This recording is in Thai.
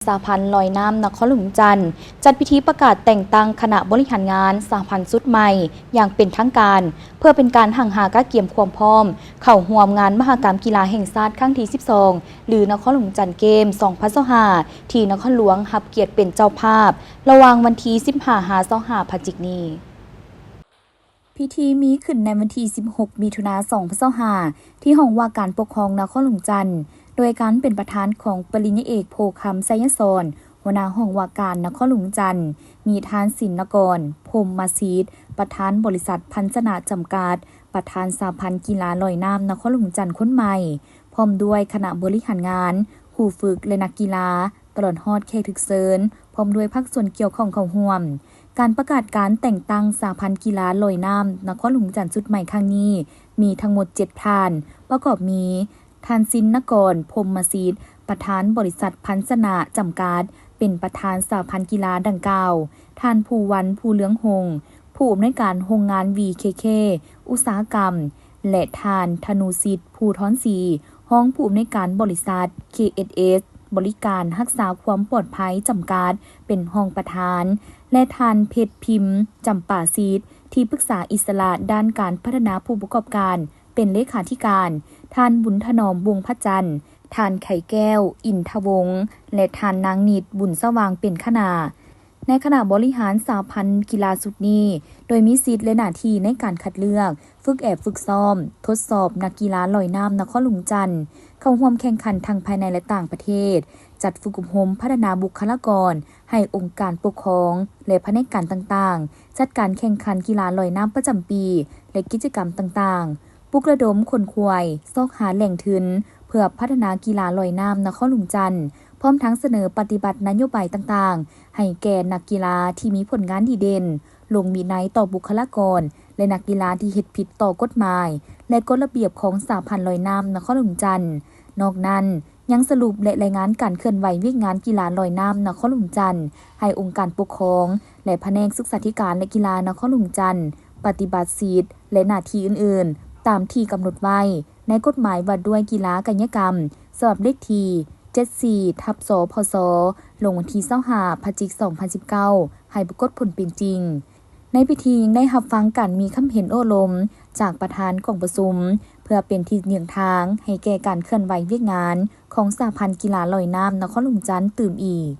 สหพันธ์ลอยน้ำนครหลวงจันทร์จัดพิธีประกาศแต่งตั้งคณะบริหารงานสหพันธ์สุดใหม่อย่างเป็นทางการเพื่อเป็นการหั่งหากะเกียมความพร้อมเข้าร่วมงานมหกรรมกีฬาแห่งชาติครั้งที่ 12 หรือนครหลวงจันทร์เกม 2025 ที่นครหลวงรับเกียรติเป็นเจ้าภาพระหว่างวันที่ 15-25 พฤศจิกายนนี้พิธีมีขึ้นในวันที่ 16 มิถุนายน 2025 ที่ห้องว่าการปกครองนครหลวงจันทร์โดยการเป็นประธานของปริญญาเอกโภคำไสยสอนหัวหน้าห้องว่าการนครหลวงจันทร์มีทานสินนกรพรหมมาศีดประธานบริษัทพันธนาจำกัดประธานสหพันธ์กีฬาลอยน้ำนครหลวงจันทร์คนใหม่พร้อมด้วยคณะบริหารงานผู้ฝึกและนักกีฬาตลอดฮอดแขกถึกเซินพร้อมด้วยภาคส่วนเกี่ยวข้องเข้าร่วมการประกาศการแต่งตั้งสหพันธ์กีฬาลอยน้ำนครหลวงจันทร์ชุดใหม่ครั้งนี้มีทั้งหมด7ท่านประกอบมีทานสินนกรพรหมมาศีดประธานบริษัทพันธนาจำกัดเป็นประธานสหพันธ์กีฬาดังกล่าวท่านภูวันภูเหลืองหงผู้อำนวยการโรงงาน VKK อุตสาหกรรมและท่านธนูสิทธิ์ภูท้อนศรีห้องผู้อำนวยการบริษัท KSS บริการรักษาความปลอดภัยจำกัดเป็นห้องประธานและท่านเพชรพิมพ์จำป่าซีดที่ปรึกษาอิสระด้านการพัฒนาผู้ประกอบการเป็นเลขาธิการท่านบุญถนอมวงพระจันทร์ท่านไข่แก้วอินทวงศ์และท่านนางนิดบุญสว่างเป็นคณะในคณะบริหารสหพันธ์กีฬาสุดนี้โดยมีสิทธิ์และหน้าที่ในการคัดเลือกฝึกซ้อมทดสอบนักกีฬาลอยน้ำนครหลวงจันทร์เข้าร่วมแข่งขันทั้งภายในและต่างประเทศจัดฝึกอบรมพัฒนาบุคลากรให้องค์การปกครองและแผนกการต่างๆจัดการแข่งขันกีฬาลอยน้ำประจำปีและกิจกรรมต่างๆปลุกระดมคนควายซอกหาแหล่งทุนเพื่อพัฒนากีฬาลอยน้ำนครหลวงจันทร์พร้อมทั้งเสนอปฏิบัตินโยบายต่างๆให้แก่นักกีฬาที่มีผลงานดีเด่นลงมีนัยต่อบุคลากรและนักกีฬาที่เฮ็ดผิดต่อกฎหมายและกฎระเบียบของสหพันธ์ลอยน้ำนครหลวงจันทร์นอกนั้นยังสรุปและรายงานการเคลื่อนไหววิ่งงานกีฬาลอยน้ำนครหลวงจันทร์ให้องค์การปกครองและแผนกศึกษาธิการและกีฬานครหลวงจันทร์ปฏิบัติสิทธิและหน้าที่อื่นๆตามที่กำหนดไว้ในกฎหมายว่าด้วยกีฬากายกรรมฉบับเลขที่74/สพศลงวันที่25 พฤศจิกายน 2019ให้ปรากฏผลเป็นจริงในพิธียังได้รับฟังการมีคำเห็นโอ้ลมจากประธานกองประชุมเพื่อเป็นที่เบี่ยงทางให้แก่การเคลื่อนไหวเวียกงานของสหพันธ์กีฬาลอยน้ำนครหลวงจันทร์ตื่มอีก